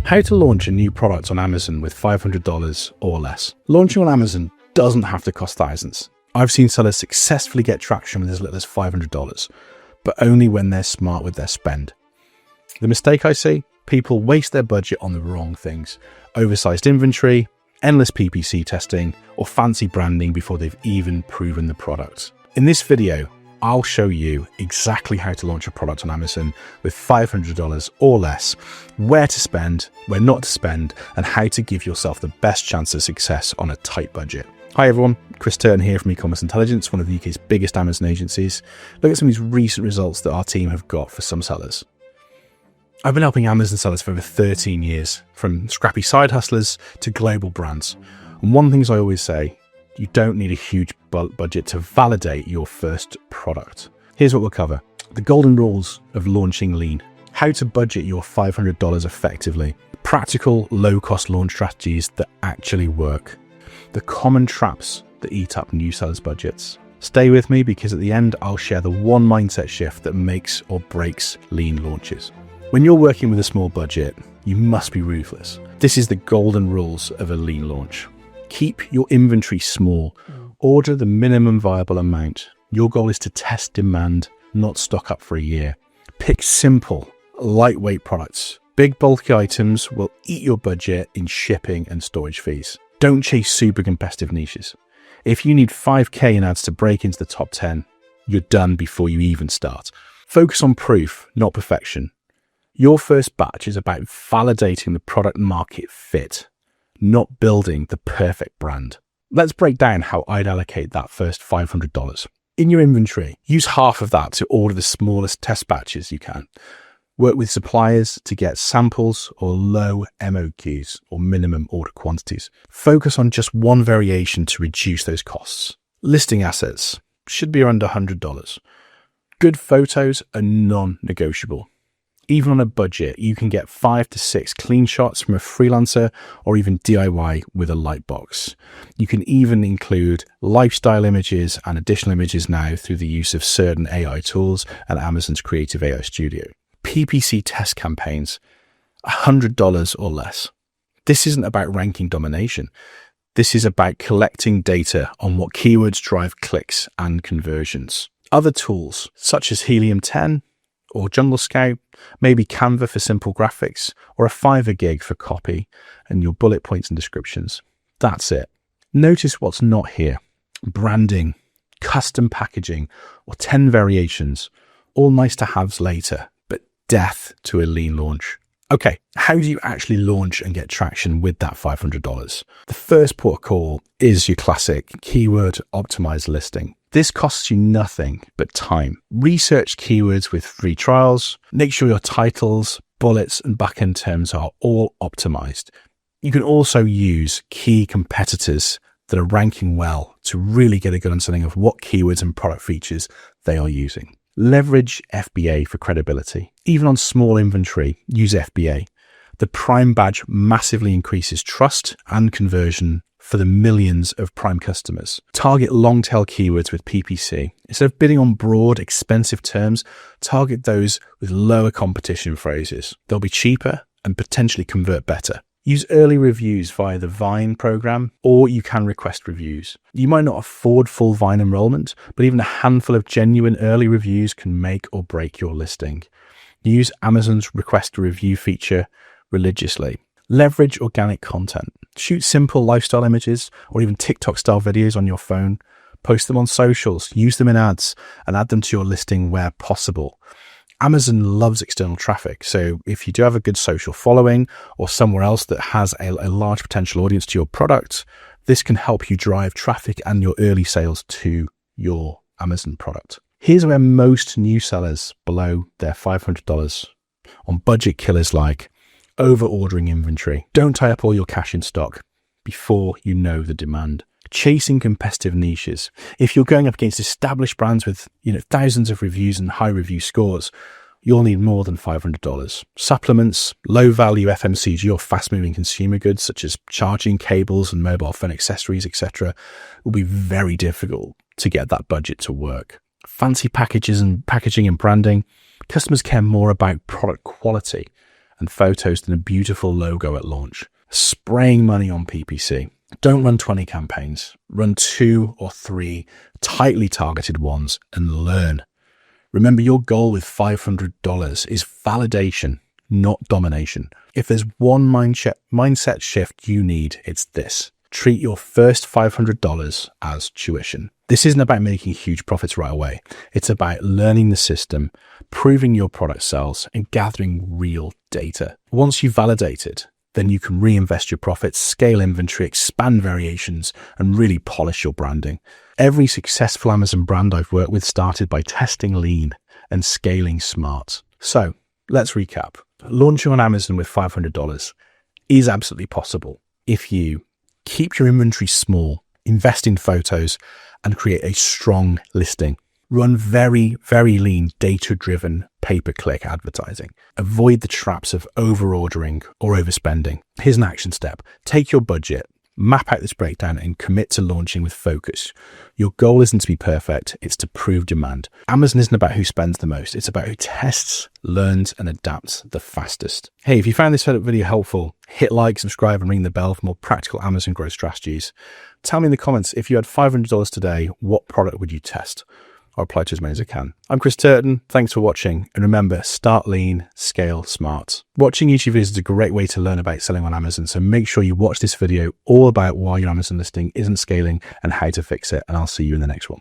How to launch a new product on Amazon with $500 or less. Launching on Amazon doesn't have to cost thousands. I've seen sellers successfully get traction with as little as $500, but only when they're smart with their spend. The mistake I see, people waste their budget on the wrong things. Oversized inventory, endless PPC testing, or fancy branding before they've even proven the product. In this video, I'll show you exactly how to launch a product on Amazon with $500 or less, where to spend, where not to spend, and how to give yourself the best chance of success on a tight budget. Hi everyone, Chris Turton here from E-commerce Intelligence, one of the UK's biggest Amazon agencies. Look at some of these recent results that our team have got for some sellers. I've been helping Amazon sellers for over 13 years, from scrappy side hustlers to global brands. And one of the things I always say, you don't need a huge budget to validate your first product. Here's what we'll cover. The golden rules of launching lean. How to budget your $500 effectively. Practical, low-cost launch strategies that actually work. The common traps that eat up new sellers' budgets. Stay with me because at the end, I'll share the one mindset shift that makes or breaks lean launches. When you're working with a small budget, you must be ruthless. This is the golden rules of a lean launch. Keep your inventory small. Order the minimum viable amount. Your goal is to test demand, not stock up for a year. Pick simple, lightweight products. Big bulky items will eat your budget in shipping and storage fees. Don't chase super competitive niches. If you need 5K in ads to break into the top 10, you're done before you even start. Focus on proof, not perfection. Your first batch is about validating the product market fit, not building the perfect brand. Let's break down how I'd allocate that first $500. In your inventory, use half of that to order the smallest test batches you can. Work with suppliers to get samples or low MOQs or minimum order quantities. Focus on just one variation to reduce those costs. Listing assets should be around $100. Good photos are non-negotiable. Even on a budget, you can get 5 to 6 clean shots from a freelancer or even DIY with a light box. You can even include lifestyle images and additional images now through the use of certain AI tools and Amazon's Creative AI Studio. PPC test campaigns, $100 or less. This isn't about ranking domination. This is about collecting data on what keywords drive clicks and conversions. Other tools such as Helium 10, or Jungle Scout, maybe Canva for simple graphics, or a Fiverr gig for copy and your bullet points and descriptions. That's it. Notice what's not here. Branding, custom packaging, or 10 variations, all nice to haves later, but death to a lean launch. Okay, how do you actually launch and get traction with that $500? The first port of call is your classic keyword optimized listing. This costs you nothing but time. Research keywords with free trials. Make sure your titles, bullets, and backend terms are all optimized. You can also use key competitors that are ranking well to really get a good understanding of what keywords and product features they are using. Leverage FBA for credibility. Even on small inventory, use FBA. The Prime badge massively increases trust and conversion for the millions of Prime customers. Target long-tail keywords with PPC. Instead of bidding on broad, expensive terms, target those with lower competition phrases. They'll be cheaper and potentially convert better. Use early reviews via the Vine program, or you can request reviews. You might not afford full Vine enrollment, but even a handful of genuine early reviews can make or break your listing. Use Amazon's request a review feature religiously. Leverage organic content. Shoot simple lifestyle images or even TikTok-style videos on your phone. Post them on socials, use them in ads, and add them to your listing where possible. Amazon loves external traffic, so if you do have a good social following or somewhere else that has a large potential audience to your product, this can help you drive traffic and your early sales to your Amazon product. Here's where most new sellers below their $500 on budget killers like over-ordering inventory. Don't tie up all your cash in stock before you know the demand. Chasing competitive niches. If you're going up against established brands with thousands of reviews and high review scores, you'll need more than $500. Supplements, low-value FMCG or fast-moving consumer goods such as charging cables and mobile phone accessories, etc., will be very difficult to get that budget to work. Fancy packaging and branding. Customers care more about product quality and photos than a beautiful logo at launch. Spraying money on PPC. Don't run 20 campaigns. Run 2 or 3 tightly targeted ones and learn. Remember, your goal with $500 is validation, not domination. If there's one mindset shift you need, it's this. Treat your first $500 as tuition. This isn't about making huge profits right away. It's about learning the system, proving your product sells, and gathering real data. Once you've validated, then you can reinvest your profits, scale inventory, expand variations, and really polish your branding. Every successful Amazon brand I've worked with started by testing lean and scaling smart. So let's recap. Launching on Amazon with $500 is absolutely possible if you keep your inventory small, invest in photos, and create a strong listing. Run very, very lean, data-driven pay-per-click advertising. Avoid the traps of over-ordering or overspending. Here's an action step. Take your budget, map out this breakdown, and commit to launching with focus. Your goal isn't to be perfect, it's to prove demand. Amazon isn't about who spends the most, it's about who tests, learns, and adapts the fastest. Hey, if you found this video helpful, hit like, subscribe, and ring the bell for more practical Amazon growth strategies. Tell me in the comments, if you had $500 today, what product would you test? I'll reply to as many as I can. I'm Chris Turton. Thanks for watching. And remember, start lean, scale smart. Watching YouTube videos is a great way to learn about selling on Amazon. So make sure you watch this video all about why your Amazon listing isn't scaling and how to fix it. And I'll see you in the next one.